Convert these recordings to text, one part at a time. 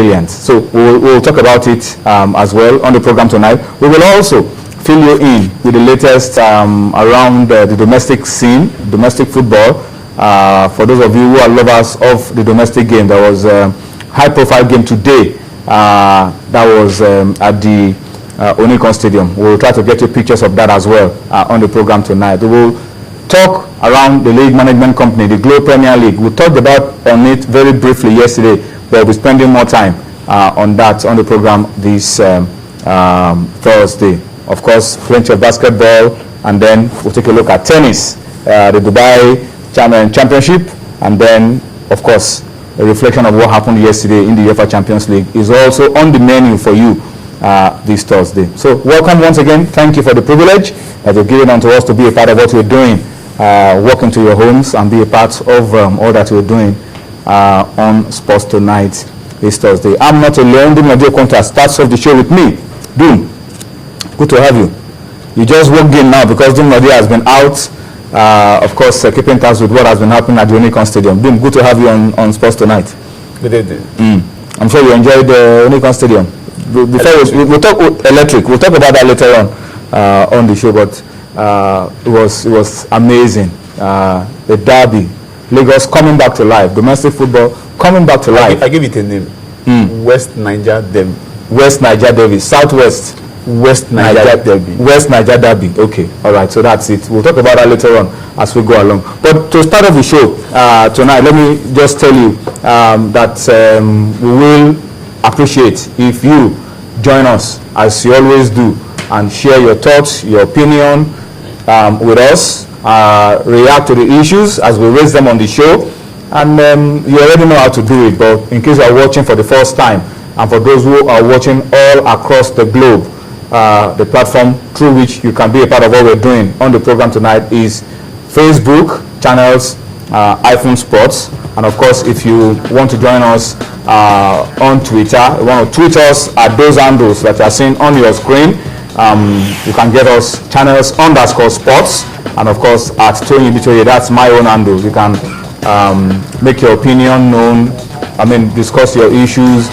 brilliant. So we'll talk about it as well on the program tonight. We will also fill you in with the latest around the domestic scene, domestic football. For those of you who are lovers of the domestic game, there was a high-profile game today that was at the Onikon Stadium. We'll try to get you pictures of that as well on the program tonight. We will talk around the league management company, the Globe Premier League. We talked about on it very briefly yesterday, but we'll be spending more time on that on the program this Thursday. Of course, plenty of basketball, and then we'll take a look at tennis, the Dubai Championship, and then, of course, a reflection of what happened yesterday in the UEFA Champions League is also on the menu for you this Thursday. So welcome once again. Thank you for the privilege that you've given unto us to be a part of what we're doing. Walk into your homes and be a part of all that we're doing on Sports Tonight this Thursday. I'm not alone. Doom Audio Contract starts off the show with me. Doom, good to have you. You just walked in now because Doom Audio has been out. Of course, keeping tabs with what has been happening at the Onikon Stadium. Doom, good to have you on Sports Tonight. Good evening. I'm sure you enjoyed the Onikon Stadium. Before we'll talk electric. We'll talk about that later on the show. But it was amazing. The derby, Lagos coming back to life. Domestic football coming back to life. I give it a name. West Niger Derby. West Niger Derby. Southwest. West Niger Derby. West Niger Derby. Okay, all right. So that's it. We'll talk about that later on as we go along. But to start off the show tonight, let me just tell you that we will appreciate if you join us as you always do and share your thoughts, your opinion with us. React to the issues as we raise them on the show, and you already know how to do it. But in case you are watching for the first time, and for those who are watching all across the globe, the platform through which you can be a part of what we're doing on the program tonight is Facebook channels, iPhone Sports, and of course, if you want to join us on Twitter, you want to tweet us at those handles that you are seeing on your screen. You can get us channels_sports, and of course at Tony Bitoye, that's my own handle. You can make your opinion known, discuss your issues,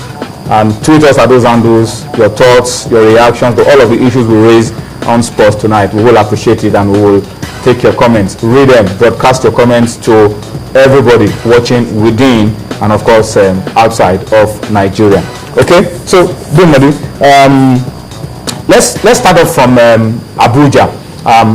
and tweet us at those handles, your thoughts, your reactions to all of the issues we raise on Sports Tonight. We will appreciate it, and we will take your comments, read them, broadcast your comments to everybody watching within and of course outside of Nigeria. Okay, so let's start off from Abuja.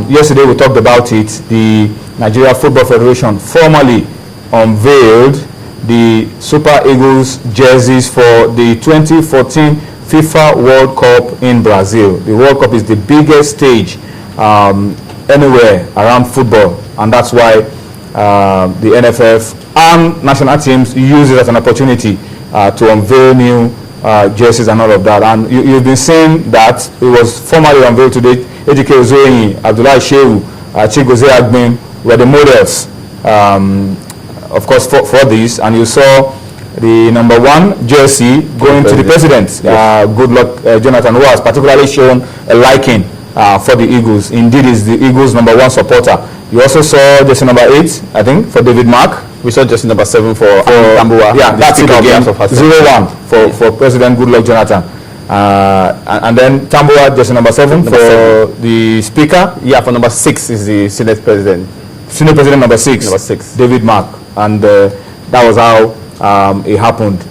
Yesterday we talked about it. The Nigeria Football Federation formally unveiled the Super Eagles jerseys for the 2014 FIFA World Cup in Brazil. The World Cup is the biggest stage anywhere around football, and that's why the NFF and national teams use it as an opportunity to unveil new jerseys and all of that. And you've been saying that it was formally unveiled today. Ejike Ozoyi, Abdullahi Shehu, Chigozie Agbin were the models, of course, for this. And you saw the number 1 jersey going to the president. Good luck, Jonathan, who has particularly shown a liking for the Eagles. Indeed, is the Eagles' number 1 supporter. You also saw jersey number 8, I think, for David Mark. We saw jersey number 7 for Tambuwa. Yeah, that's it again. 0-1 for President Goodluck Jonathan. And then Tambuwa, jersey number 7 for the Speaker. Yeah, for number 6 is the Senate President. Senate President number 6. Number 6. David Mark. And that was how it happened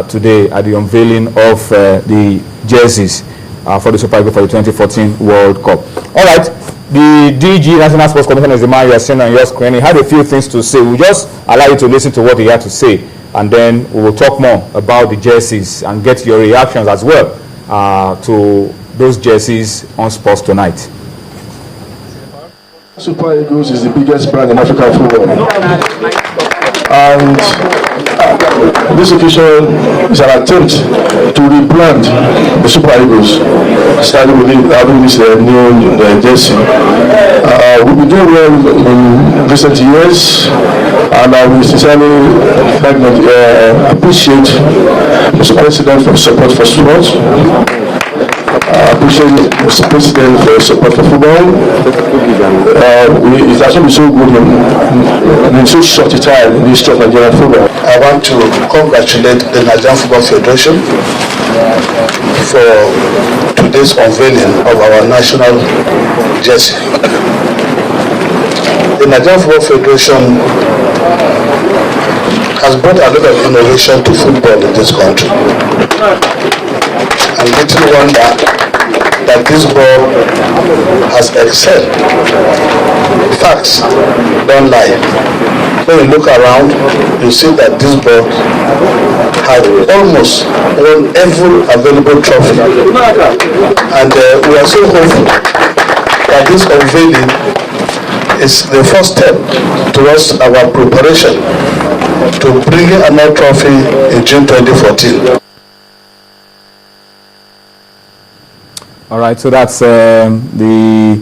today at the unveiling of the jerseys for the Super Eagles for the 2014 World Cup. All right. The DG, National Sports Commission, is the man you are seeing on your screen. He had a few things to say. We'll just allow you to listen to what he had to say, and then we will talk more about the jerseys and get your reactions as well to those jerseys on Sports Tonight. Super Eagles is the biggest brand in African football, and this occasion is an attempt to rebrand the Super Eagles, starting with having this new jersey. We've been doing well in recent years, and we sincerely appreciate Mr. President for support for sports. appreciate Mr. President for his support for football. It has been so good in so short a time in the history of Nigerian football. I want to congratulate the Nigerian Football Federation for today's unveiling of our national jersey. The Nigerian Football Federation has brought a lot of innovation to football in this country. And little wonder that this ball has excelled. Facts don't lie. When you look around, you see that this ball has almost won every available trophy. And we are so hopeful that this unveiling is the first step towards our preparation to bring another trophy in June 2014. All right, so that's the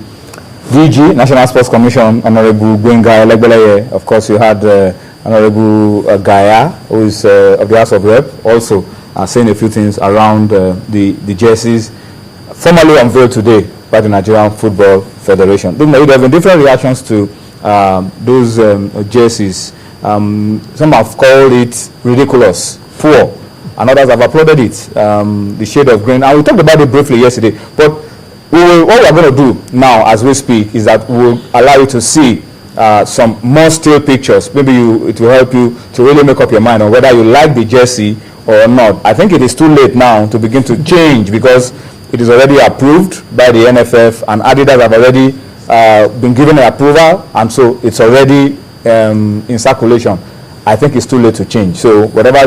DG, National Sports Commission, Honorable Gwenga Elegbeleye. Of course, you had Honorable Gaya, who is of the House of Rep, also saying a few things around the jerseys formally unveiled today by the Nigerian Football Federation. There have been different reactions to those jerseys. Some have called it ridiculous, poor, and others have applauded it, the shade of green. And we talked about it briefly yesterday, but what we're going to do now as we speak is that we'll allow you to see some more still pictures. Maybe it will help you to really make up your mind on whether you like the jersey or not. I think it is too late now to begin to change because it is already approved by the NFF, and Adidas have already been given an approval, and so it's already in circulation. I think it's too late to change. So whatever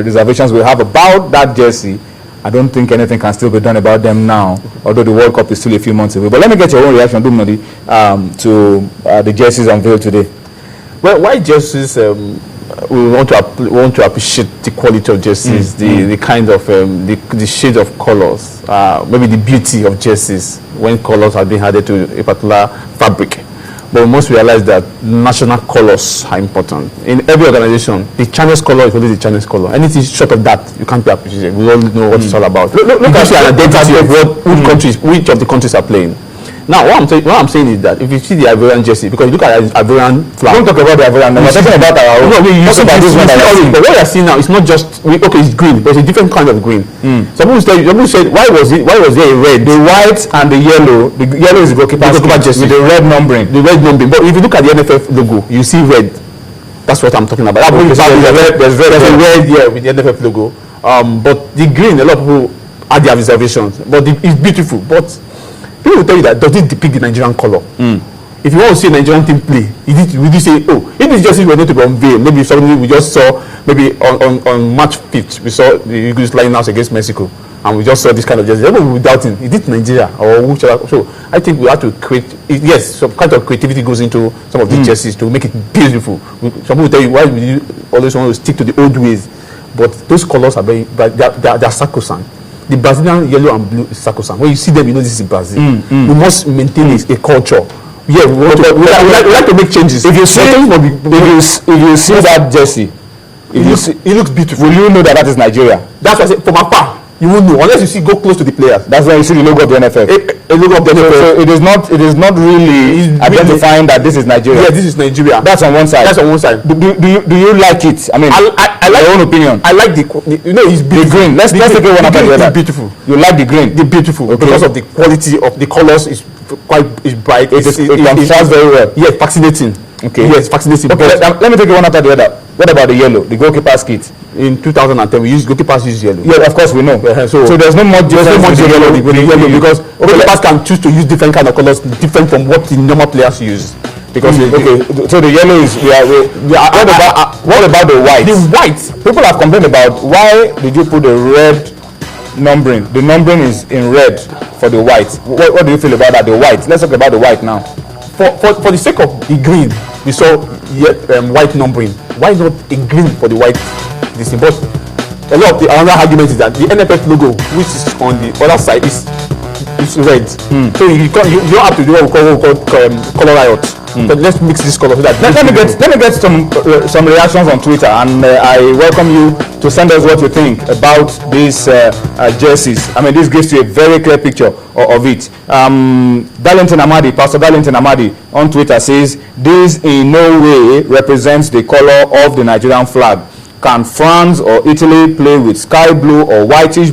reservations we have about that jersey, I don't think anything can still be done about them now, although the World Cup is still a few months away. But let me get your own reaction, Dumnodi, to the jerseys unveiled today. Well, why jerseys? We want to appreciate the quality of jerseys, the kind of the shade of colors, maybe the beauty of jerseys when colors have been added to a particular fabric. But we must realize that national colors are important. In every organization, the Chinese color is always the Chinese color. Anything short of that, you can't be appreciated. We all know what it's all about. Look at the identity of which of the countries are playing. Now, what I'm saying is that if you see the Ivorian jersey, because you look at the Ivorian flag. Don't talk about the Ivorian. We're talking about our own. No, we use about this one. But what we are seeing now, it's not just okay. It's green, but it's a different kind of green. Some people said, why was there a red? The white and the yellow. The yellow is the goalkeeper jersey with the red numbering. The red numbering. But if you look at the NFF logo, you see red. That's what I'm talking about. There's a red here with the NFF logo. But the green, a lot of people had their reservations. But it's beautiful. But people will tell you that does it depict the Nigerian color? If you want to see a Nigerian team play, will you say, oh, if this jersey were not to be unveiled, maybe suddenly we just saw, maybe on March 5th, we saw the Eagles lining out against Mexico, and we just saw this kind of jersey. Everyone will be doubting, is it Nigeria or whichever? So I think we have to create, yes, some kind of creativity goes into some of these jerseys to make it beautiful. Some people will tell you, why would you always want to stick to the old ways? But those colors are they're sacrosanct. The Brazilian yellow and blue is sacrosanct. When you see them, you know this is Brazil. We must maintain a culture. Yeah, we like to make changes. If you see that jersey, it looks beautiful. Will you know that is Nigeria? That's why I say from afar you won't know unless you go close to the players. That's why you see the logo of the NFF. A logo of the NFF. So it is not really identifying that this is Nigeria. Yeah, this is Nigeria. That's on one side. That's on one side. Do you like it? I mean, I like your own opinion. I like it's beautiful. The green. Let's take it one after the other. It's beautiful. You like the green? The beautiful because of the quality of the colors is bright. It contrasts very well. Yes, fascinating. Okay. Yes, fascinating. Okay, let me take it one after the other. What about the yellow, the goalkeeper's kit? In 2010, goalkeepers use yellow. Yeah, of course we know. So there's no more difference with the yellow because goalkeepers can choose to use different kind of colors, different from what the normal players use. Because so the yellow is what about the white? The white. People have complained about why did you put the red numbering? The numbering is in red for the white. What do you feel about that? The white. Let's talk about the white now. For the sake of the green, we saw white numbering. Why not a green for the white? But a lot of the other argument is that the NFF logo, which is on the other side, is red. So you don't have to do what we call color riot. But let's mix this color so that Let me get some reactions on Twitter, and I welcome you to send us what you think about these jerseys. I mean, this gives you a very clear picture of it. Darlington Amadi, Pastor Darlington Amadi on Twitter says, this in no way represents the color of the Nigerian flag. Can France or Italy play with sky blue or whitish